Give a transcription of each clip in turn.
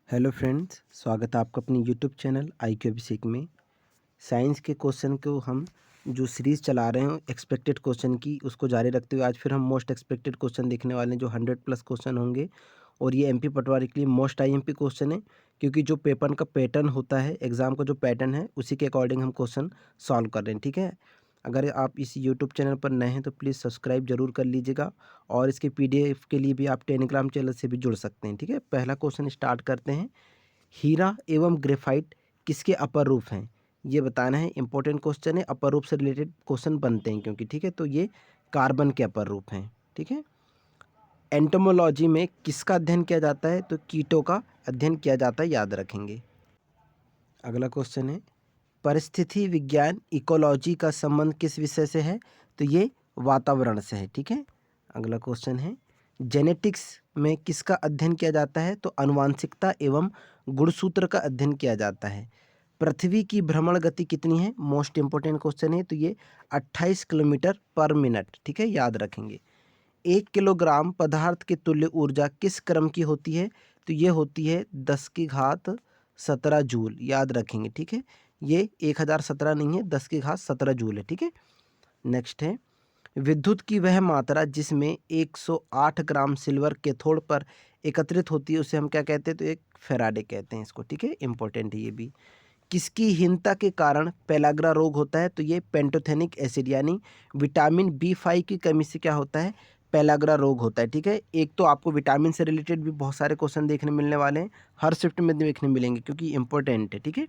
Hello friends, स्वागत है आपका अपनी यूट्यूब चैनल IQ अभिषेक में। साइंस के क्वेश्चन को हम जो सीरीज़ चला रहे हैं एक्सपेक्टेड क्वेश्चन की, उसको जारी रखते हुए आज फिर हम मोस्ट एक्सपेक्टेड क्वेश्चन देखने वाले हैं जो 100 प्लस क्वेश्चन होंगे। और ये MP पटवारी के लिए मोस्ट IMP क्वेश्चन है, क्योंकि जो पेपर का पैटर्न होता है, एग्ज़ाम का जो पैटर्न है, उसी के अकॉर्डिंग हम क्वेश्चन सॉल्व कर रहे हैं। ठीक है। अगर आप इस यूट्यूब चैनल पर नए हैं तो प्लीज़ सब्सक्राइब ज़रूर कर लीजिएगा, और इसके PDF के लिए भी आप टेलीग्राम चैनल से भी जुड़ सकते हैं। ठीक है। पहला क्वेश्चन स्टार्ट करते हैं। हीरा एवं ग्रेफाइट किसके अपर रूप हैं? ये बताना है। इंपॉर्टेंट क्वेश्चन है, अपर रूप से रिलेटेड क्वेश्चन बनते हैं क्योंकि ठीक है। तो ये कार्बन के अपर रूप हैं। ठीक है। एंटोमोलॉजी में किसका अध्ययन किया जाता है? तो कीटों का अध्ययन किया जाता है, याद रखेंगे। अगला क्वेश्चन है, परिस्थिति विज्ञान इकोलॉजी का संबंध किस विषय से है? तो ये वातावरण से है। ठीक है। अगला क्वेश्चन है, जेनेटिक्स में किसका अध्ययन किया जाता है? तो आनुवांशिकता एवं गुणसूत्र का अध्ययन किया जाता है। पृथ्वी की भ्रमण गति कितनी है? मोस्ट इंपोर्टेंट क्वेश्चन है। तो ये 28 किलोमीटर पर मिनट। ठीक है, याद रखेंगे। 1 किलोग्राम पदार्थ की तुल्य ऊर्जा किस क्रम की होती है? तो ये होती है 10 की घात 17 जूल, याद रखेंगे। ठीक है। ये 1017 नहीं है, 10 की घात 17 जूल है। ठीक है। नेक्स्ट है, विद्युत की वह मात्रा जिसमें 108 ग्राम सिल्वर कैथोड पर एकत्रित होती है, उसे हम क्या कहते हैं? तो एक फेराडे कहते हैं इसको। ठीक है, इंपॉर्टेंट है ये भी। किसकी हीनता के कारण पेलाग्रा रोग होता है? तो ये पेंटोथेनिक एसिड यानी विटामिन B5 की कमी से क्या होता है? पेलाग्रा रोग होता है। ठीक है। एक तो आपको विटामिन से रिलेटेड भी बहुत सारे क्वेश्चन देखने मिलने वाले हैं, हर शिफ्ट में देखने मिलेंगे क्योंकि इंपॉर्टेंट है। ठीक है।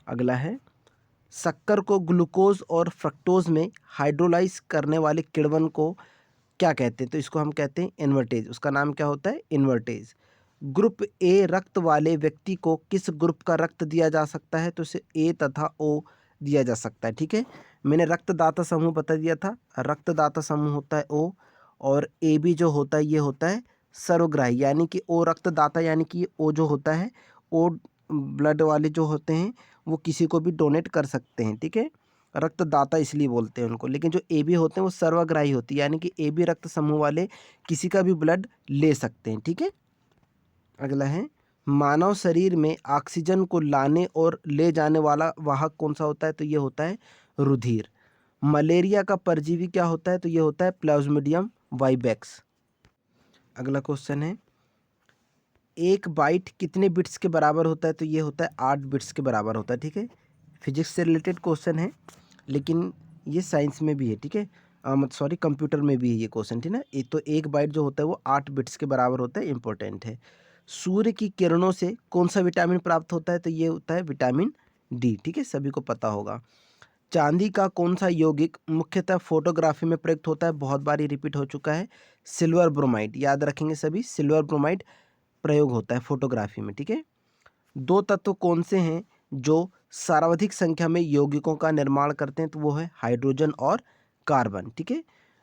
अगला है, शक्कर को ग्लूकोज और फ्रक्टोज में हाइड्रोलाइज करने वाले किण्वन को क्या कहते हैं? तो इसको हम कहते हैं इन्वर्टेज। उसका नाम क्या होता है? इन्वर्टेज। ग्रुप ए रक्त वाले व्यक्ति को किस ग्रुप का रक्त दिया जा सकता है? तो इसे A तथा O दिया जा सकता है। ठीक है। मैंने रक्तदाता समूह बता दिया था। रक्तदाता समूह होता है O, और AB जो होता है ये होता है सर्वग्राही, यानी कि O रक्तदाता, यानी कि O जो होता है, O ब्लड वाले जो होते हैं वो किसी को भी डोनेट कर सकते हैं। ठीक है। रक्तदाता इसलिए बोलते हैं उनको। लेकिन जो AB होते हैं वो सर्वग्राही होती है, यानी कि AB रक्त समूह वाले किसी का भी ब्लड ले सकते हैं। ठीक है। अगला है, मानव शरीर में ऑक्सीजन को लाने और ले जाने वाला वाहक कौन सा होता है? तो ये होता है रुधिर। मलेरिया का परजीवी क्या होता है? तो ये होता है प्लाज्मोडियम वाइवेक्स। अगला क्वेश्चन है, एक बाइट कितने बिट्स के बराबर होता है? तो ये होता है 8 बिट्स के बराबर होता है। ठीक है। फिजिक्स से रिलेटेड क्वेश्चन है, लेकिन ये साइंस में भी है। ठीक है। मत सॉरी, कंप्यूटर में भी है ये क्वेश्चन। ठीक है ना। तो एक बाइट जो होता है वो 8 बिट्स के बराबर होता है, इंपॉर्टेंट है। सूर्य की किरणों से कौन सा विटामिन प्राप्त होता है? तो ये होता है विटामिन D। ठीक है, सभी को पता होगा। चांदी का कौन सा यौगिक मुख्यतः फोटोग्राफी में प्रयुक्त होता है? बहुत बार ये रिपीट हो चुका है, सिल्वर ब्रोमाइड। याद रखेंगे सभी, सिल्वर ब्रोमाइड प्रयोग होता है फोटोग्राफी में। ठीक है। दो तत्व कौन से हैं जो सर्वाधिक संख्या में यौगिकों का निर्माण करते हैं? तो वो है हाइड्रोजन और कार्बन। ठीक है।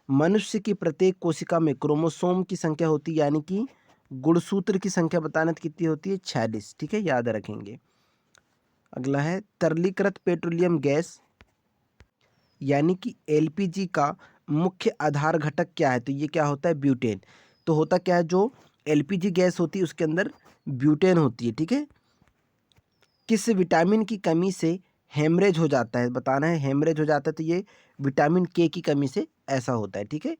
मनुष्य की प्रत्येक कोशिका में क्रोमोसोम की संख्या होती है, यानी कि गुणसूत्र की संख्या बताना तो कितनी होती है? 46। ठीक है, याद रखेंगे। अगला है, तरलीकृत पेट्रोलियम गैस यानी कि LPG का मुख्य आधार घटक क्या है? तो ये क्या होता है? ब्यूटेन। तो होता क्या है, जो LPG गैस होती है उसके अंदर ब्यूटेन होती है। ठीक है। किस विटामिन की कमी से हेमरेज हो जाता है? बताना है, हेमरेज हो जाता है तो ये विटामिन K की कमी से ऐसा होता है। ठीक है।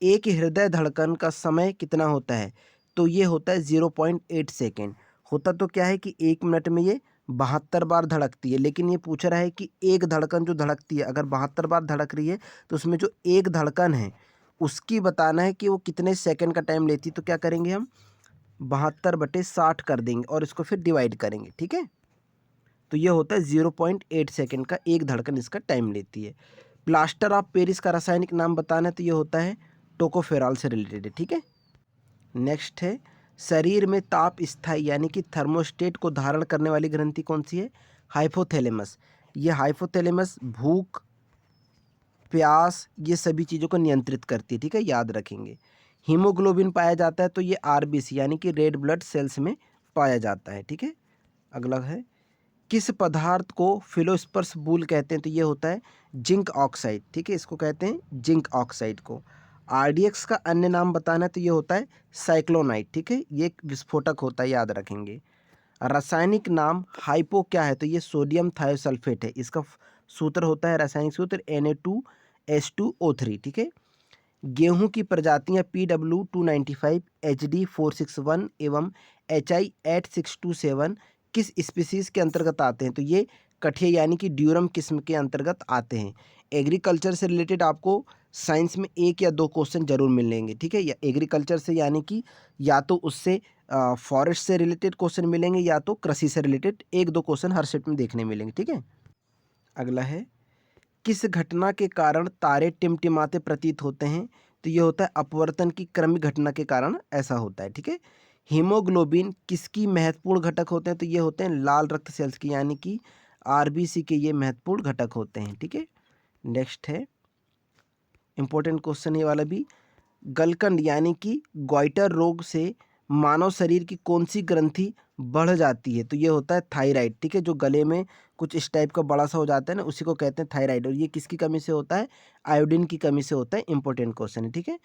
एक हृदय धड़कन का समय कितना होता है? तो ये होता है 0.8 सेकेंड। होता तो क्या है कि 1 मिनट में ये 72 बार धड़कती है, लेकिन ये पूछ रहा है कि एक धड़कन जो धड़कती है, अगर 72 बार धड़क रही है तो उसमें जो एक धड़कन है उसकी बताना है कि वो कितने सेकंड का टाइम लेती है। तो क्या करेंगे हम, 72/60 कर देंगे और इसको फिर डिवाइड करेंगे। ठीक है। तो ये होता है 0.8 सेकेंड का एक धड़कन इसका टाइम लेती है। प्लास्टर ऑफ पेरिस का रासायनिक नाम बताना है, तो ये होता है टोकोफेरॉल से रिलेटेड है। ठीक है। नेक्स्ट है, शरीर में ताप स्थायी यानी कि थर्मोस्टेट को धारण करने वाली ग्रंथि कौन सी है? हाइपोथैलेमस। ये हाइपोथैलेमस भूख, प्यास, ये सभी चीज़ों को नियंत्रित करती है। ठीक है, याद रखेंगे। हीमोग्लोबिन पाया जाता है तो ये RBC यानी कि रेड ब्लड सेल्स में पाया जाता है। ठीक है। अगला है, किस पदार्थ को फिलोस्पर्श बूल कहते हैं? तो ये होता है जिंक ऑक्साइड। ठीक है, इसको कहते हैं जिंक ऑक्साइड को। RDX का अन्य नाम बताना है, तो ये होता है साइक्लोनाइट। ठीक है, ये एक विस्फोटक होता है, याद रखेंगे। रासायनिक नाम हाइपो क्या है? तो ये सोडियम थायोसल्फेट है। इसका सूत्र होता है, रासायनिक सूत्र Na2H2O3, ठीक है। गेहूं की प्रजातियां PW295, HD461 एवं HI8627 किस स्पीसीज के अंतर्गत आते हैं? तो ये कठिया यानी कि ड्यूरम किस्म के अंतर्गत आते हैं। एग्रीकल्चर से रिलेटेड आपको साइंस में 1 या 2 क्वेश्चन जरूर मिलेंगे, ठीक है। या एग्रीकल्चर से यानी कि या तो उससे फॉरेस्ट से रिलेटेड क्वेश्चन मिलेंगे या तो कृषि से रिलेटेड 1-2 क्वेश्चन हर सेट में देखने मिलेंगे, ठीक है। अगला है, किस घटना के कारण तारे टिमटिमाते प्रतीत होते हैं? तो ये होता है अपवर्तन की क्रमिक घटना के कारण ऐसा होता है, ठीक है। हीमोग्लोबिन किसकी महत्वपूर्ण घटक होते हैं? तो ये होते हैं लाल रक्त सेल्स की, यानी कि आरबीसी के ये महत्वपूर्ण घटक होते हैं, ठीक है। नेक्स्ट है इंपॉर्टेंट क्वेश्चन ये वाला भी, गलकंड यानी कि गॉइटर रोग से मानव शरीर की कौन सी ग्रंथि बढ़ जाती है? तो ये होता है थायराइड, ठीक है। जो गले में कुछ इस टाइप का बड़ा सा हो जाता है ना, उसी को कहते हैं थायराइड। और ये किसकी कमी से होता है? आयोडीन की कमी से होता है। इंपॉर्टेंट क्वेश्चन है, ठीक है।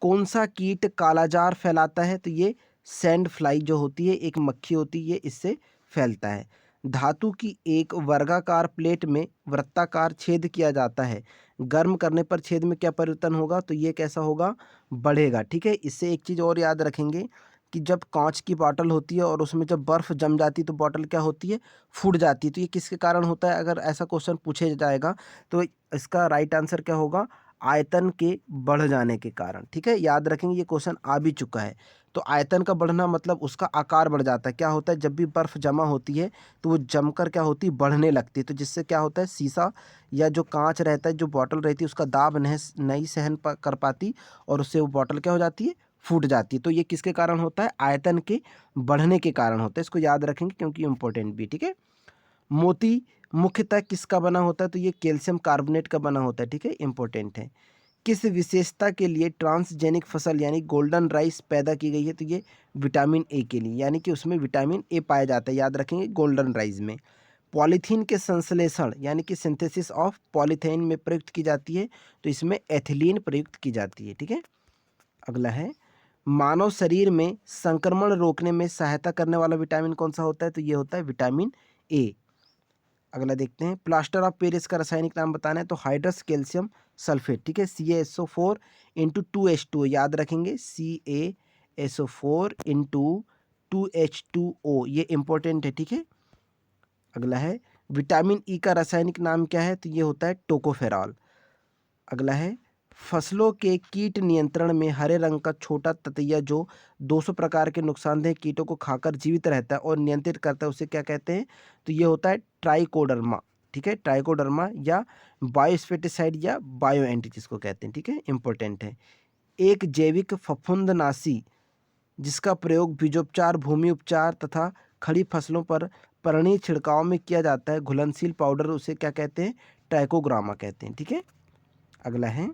कौन सा कीट कालाजार फैलाता है? तो ये सैंड फ्लाई जो होती है, एक मक्खी होती है, इससे फैलता है। धातु की एक वर्गाकार प्लेट में वृत्ताकार छेद किया जाता है, गर्म करने पर छेद में क्या परिवर्तन होगा? तो ये कैसा होगा? बढ़ेगा, ठीक है। इससे एक चीज़ और याद रखेंगे कि जब कांच की बॉटल होती है और उसमें जब बर्फ़ जम जाती है तो बॉटल क्या होती है? फूट जाती है। तो ये किसके कारण होता है? अगर ऐसा क्वेश्चन पूछे जाएगा तो इसका राइट आंसर क्या होगा? आयतन के बढ़ जाने के कारण, ठीक है। याद रखेंगे, ये क्वेश्चन आ भी चुका है। तो आयतन का बढ़ना मतलब उसका आकार बढ़ जाता है। क्या होता है? जब भी बर्फ़ जमा होती है तो वो जमकर क्या होती है? बढ़ने लगती है। तो जिससे क्या होता है? शीशा या जो कांच रहता है, जो बॉटल रहती है, उसका दाब नहीं सहन कर पाती और उससे वो बॉटल क्या हो जाती है? फूट जाती है। तो ये किसके कारण होता है? आयतन के बढ़ने के कारण होता है। इसको याद रखेंगे क्योंकि इंपॉर्टेंट भी, ठीक है। मोती मुख्यतः किसका बना होता है? तो ये कैल्शियम कार्बोनेट का बना होता है, ठीक है। इंपॉर्टेंट है। किस विशेषता के लिए ट्रांसजेनिक फसल यानी गोल्डन राइस पैदा की गई है? तो ये विटामिन ए के लिए, यानी कि उसमें विटामिन ए पाया जाता है। याद रखेंगे गोल्डन राइस में। पॉलीथीन के संश्लेषण यानी कि सिंथेसिस ऑफ पॉलीथीन में प्रयुक्त की जाती है, तो इसमें एथिलीन प्रयुक्त की जाती है, ठीक है। अगला है, मानव शरीर में संक्रमण रोकने में सहायता करने वाला विटामिन कौन सा होता है? तो ये होता है विटामिन ए। अगला देखते हैं, प्लास्टर ऑफ पेरिस का रासायनिक नाम बताना है तो हाइड्रस कैल्शियम सल्फेट, ठीक है। CaSO4 इंटू 2H2O, याद रखेंगे CaSO4 इंटू 2H2O, ये इंपॉर्टेंट है, ठीक है। अगला है, विटामिन ई का रासायनिक नाम क्या है? तो ये होता है टोकोफेरॉल। अगला है, फसलों के कीट नियंत्रण में हरे रंग का छोटा ततैया जो 200 प्रकार के नुकसानदेह कीटों को खाकर जीवित रहता है और नियंत्रित करता है, उसे क्या कहते हैं? तो ये होता है ट्राइकोडर्मा, ठीक है। ट्राइकोडर्मा या बायोस्पेटिसाइड या बायोएंटी जिसको कहते हैं, ठीक है। इंपॉर्टेंट है। एक जैविक फफूंदनाशी जिसका प्रयोग बीजोपचार, भूमि उपचार तथा खड़ी फसलों पर परणी छिड़काव में किया जाता है, घुलनशील पाउडर, उसे क्या कहते हैं? ट्राइकोग्रामा कहते हैं, ठीक है। अगला है,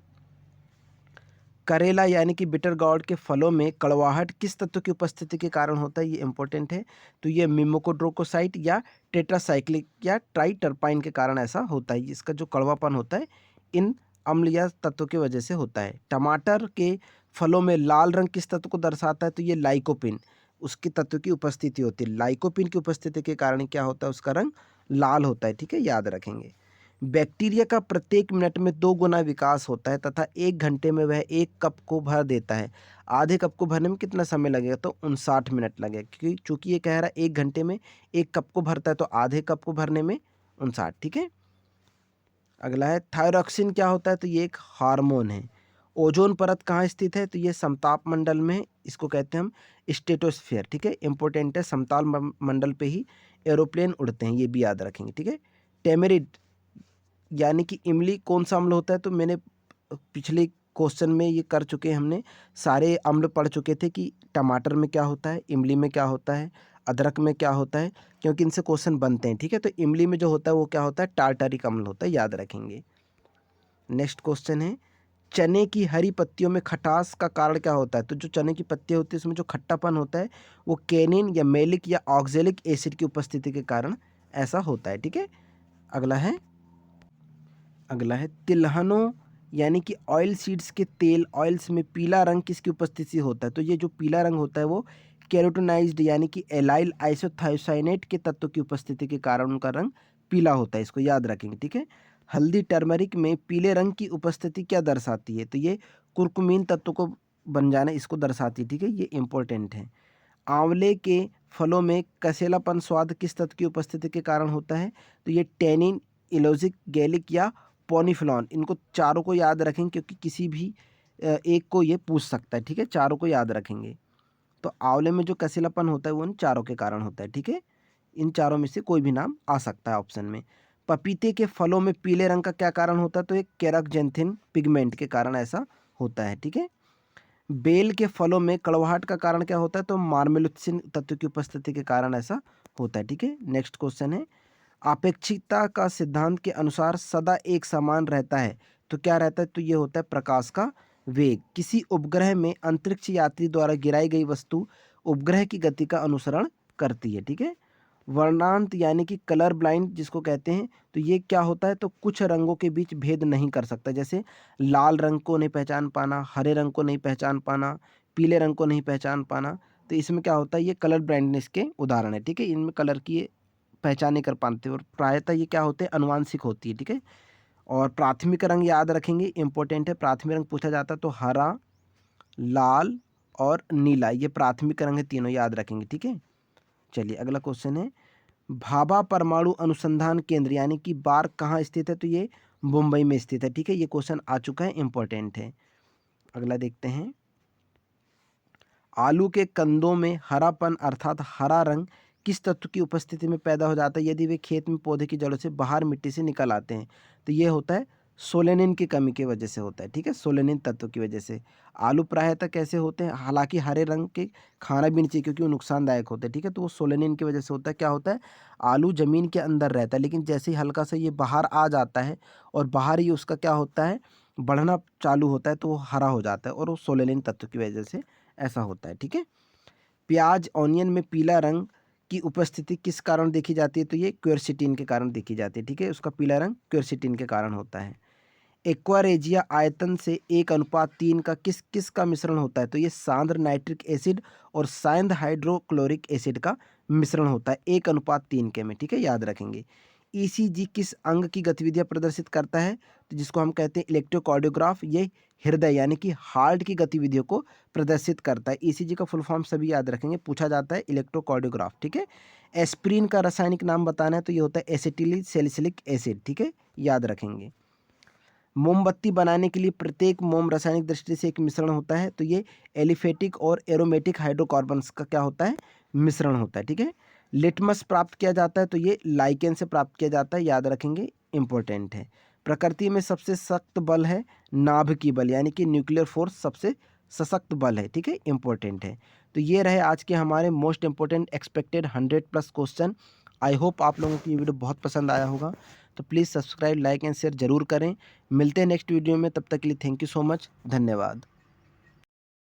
करेला यानी कि बिटर गॉर्ड के फलों में कड़वाहट किस तत्व की उपस्थिति के कारण होता है? ये इंपॉर्टेंट है। तो ये मिमोकोड्रोकोसाइट या टेट्रासाइक्लिक या ट्राइटरपाइन के कारण ऐसा होता है। इसका जो कड़वापन होता है इन अम्ल या तत्व की वजह से होता है। टमाटर के फलों में लाल रंग किस तत्व को दर्शाता है? तो ये लाइकोपिन, उसके तत्व की उपस्थिति होती है। लाइकोपिन की उपस्थिति के कारण क्या होता है? उसका रंग लाल होता है, ठीक है। याद रखेंगे। बैक्टीरिया का प्रत्येक मिनट में 2 गुना विकास होता है तथा 1 घंटे में वह 1 कप को भर देता है। आधे कप को भरने में कितना समय लगेगा? तो 59 मिनट लगेगा, क्योंकि चूंकि ये कह रहा है 1 घंटे में 1 कप को भरता है, तो आधे कप को भरने में 59, ठीक है। अगला है, थायरॉक्सिन क्या होता है? तो ये एक हार्मोन है। ओजोन परत कहाँ स्थित है? तो ये समताप मंडल में, इसको कहते हैं हम स्ट्रेटोस्फीयर, ठीक है। इंपॉर्टेंट है, समताप मंडल पे ही एरोप्लेन उड़ते हैं, ये भी याद रखेंगे, ठीक है। टेमेरिड यानी कि इमली कौन सा अम्ल होता है? तो मैंने पिछले क्वेश्चन में ये कर चुके हैं, हमने सारे अम्ल पढ़ चुके थे कि टमाटर में क्या होता है, इमली में क्या होता है, अदरक में क्या होता है, क्योंकि इनसे क्वेश्चन बनते हैं, ठीक है। तो इमली में जो होता है वो क्या होता है? टार्टारिक अम्ल होता है, याद रखेंगे। नेक्स्ट क्वेश्चन है, चने की हरी पत्तियों में खटास का कारण क्या होता है? तो जो चने की पत्तियाँ होती है उसमें जो खट्टापन होता है वो कैनिन या मेलिक या ऑक्जेलिक एसिड की उपस्थिति के कारण ऐसा होता है, ठीक है। अगला है तिलहनों यानी कि ऑयल सीड्स के तेल ऑयल्स में पीला रंग किसकी उपस्थिति से होता है? तो ये जो पीला रंग होता है वो कैरोटीनाइज्ड यानी कि एलाइल आइसोथायोसाइनेट के तत्व की उपस्थिति के कारण उनका रंग पीला होता है, इसको याद रखेंगे, ठीक है। हल्दी टर्मरिक में पीले रंग की उपस्थिति क्या दर्शाती है, तो ये कुर्कुमीन तत्व को बन जाना इसको दर्शाती है, ठीक है, ये इंपॉर्टेंट है। आंवले के फलों में कसेलापन स्वाद किस तत्व की उपस्थिति के कारण होता है, तो ये टेनिन, इलोजिक, गैलिक या पॉनीफ्लॉन, इनको चारों को याद रखेंगे क्योंकि किसी भी एक को ये पूछ सकता है, ठीक है, चारों को याद रखेंगे। तो आंवले में जो कसेलापन होता है वो इन चारों के कारण होता है, ठीक है, इन चारों में से कोई भी नाम आ सकता है ऑप्शन में। पपीते के फलों में पीले रंग का क्या कारण होता है, तो एक केराक्जेंथिन पिगमेंट के कारण ऐसा होता है, ठीक है। बेल के फलों में कड़वाहट का कारण क्या होता है, तो मार्मेलुत्सिन तत्व की उपस्थिति के कारण ऐसा होता है, ठीक है। नेक्स्ट क्वेश्चन है, आपेक्षिकता का सिद्धांत के अनुसार सदा एक समान रहता है, तो क्या रहता है, तो ये होता है प्रकाश का वेग। किसी उपग्रह में अंतरिक्ष यात्री द्वारा गिराई गई वस्तु उपग्रह की गति का अनुसरण करती है, ठीक है। वर्णांत यानी कि कलर ब्लाइंड जिसको कहते हैं, तो ये क्या होता है, तो कुछ रंगों के बीच भेद नहीं कर सकता, जैसे लाल रंग को नहीं पहचान पाना, हरे रंग को नहीं पहचान पाना, पीले रंग को नहीं पहचान पाना, तो इसमें क्या होता है, ये कलर ब्लाइंडनेस के उदाहरण है, ठीक है। इनमें कलर की ये पहचान नहीं कर पाते और प्रायतः ये क्या होते हैं, अनुवांशिक होती है, ठीक है। और प्राथमिक रंग याद रखेंगे, इंपॉर्टेंट है, प्राथमिक रंग पूछा जाता है तो हरा, लाल और नीला, ये प्राथमिक रंग है, तीनों याद रखेंगे, ठीक है। चलिए अगला क्वेश्चन है, भाभा परमाणु अनुसंधान केंद्र यानी कि बार कहाँ स्थित है, तो ये मुंबई में स्थित है, ठीक है, ये क्वेश्चन आ चुका है, इंपॉर्टेंट है। अगला देखते हैं, आलू के कंदों में हरापन अर्थात हरा रंग किस तत्व की उपस्थिति में पैदा हो जाता है यदि वे खेत में पौधे की जड़ों से बाहर मिट्टी से निकल आते हैं, तो ये होता है सोलेनिन की कमी की वजह से होता है, ठीक है, सोलेनिन तत्व की वजह से। आलू प्रायतः कैसे होते हैं, हालांकि हरे रंग के खाना भी नहीं चाहिए क्योंकि वो नुकसानदायक होते हैं, ठीक है, तो वो सोलेनिन की वजह से होता है। क्या होता है, आलू ज़मीन के अंदर रहता है लेकिन जैसे ही हल्का सा ये बाहर आ जाता है और बाहर ही उसका क्या होता है, बढ़ना चालू होता है, तो वो हरा हो जाता है और वो सोलेनिन तत्व की वजह से ऐसा होता है, ठीक है। प्याज ऑनियन में पीला रंग की उपस्थिति किस कारण देखी जाती है, तो ये क्वेरसिटीन के कारण देखी जाती है, ठीक है, उसका पीला रंग क्वेरसिटीन के कारण होता है। एक्वारेजिया आयतन से 1:3 का किस किस का मिश्रण होता है, तो ये सांद्र नाइट्रिक एसिड और सांद्र हाइड्रोक्लोरिक एसिड का मिश्रण होता है 1:3 के में, ठीक है, याद रखेंगे। ईसीजी किस अंग की गतिविधियां प्रदर्शित करता है, तो जिसको हम कहते हैं इलेक्ट्रोकार्डियोग्राफ, ये हृदय यानी कि हार्ट की गतिविधियों को प्रदर्शित करता है। ईसीजी का फुल फॉर्म सभी याद रखेंगे, पूछा जाता है इलेक्ट्रोकार्डियोग्राफ, ठीक है। एस्प्रिन का रासायनिक नाम बताना है, तो ये होता है एसिटिल सैलिसिलिक एसिड, ठीक है, याद रखेंगे। मोमबत्ती बनाने के लिए प्रत्येक मोम रासायनिक दृष्टि से एक मिश्रण होता है, तो ये एलिफेटिक और एरोमेटिक हाइड्रोकार्बन्स का क्या होता है, मिश्रण होता है, ठीक है। लिटमस प्राप्त किया जाता है, तो ये लाइकेन से प्राप्त किया जाता है, याद रखेंगे, इंपॉर्टेंट है। प्रकृति में सबसे सख्त बल है नाभिकीय बल यानी कि न्यूक्लियर फोर्स सबसे सशक्त बल है, ठीक है, इंपॉर्टेंट है। तो ये रहे आज के हमारे most important expected 100+ question. I hope आप लोगों को ये वीडियो बहुत पसंद आया होगा, तो please subscribe, like and share ज़रूर करें। मिलते हैं नेक्स्ट वीडियो में, तब तक के लिए थैंक यू सो मच, धन्यवाद।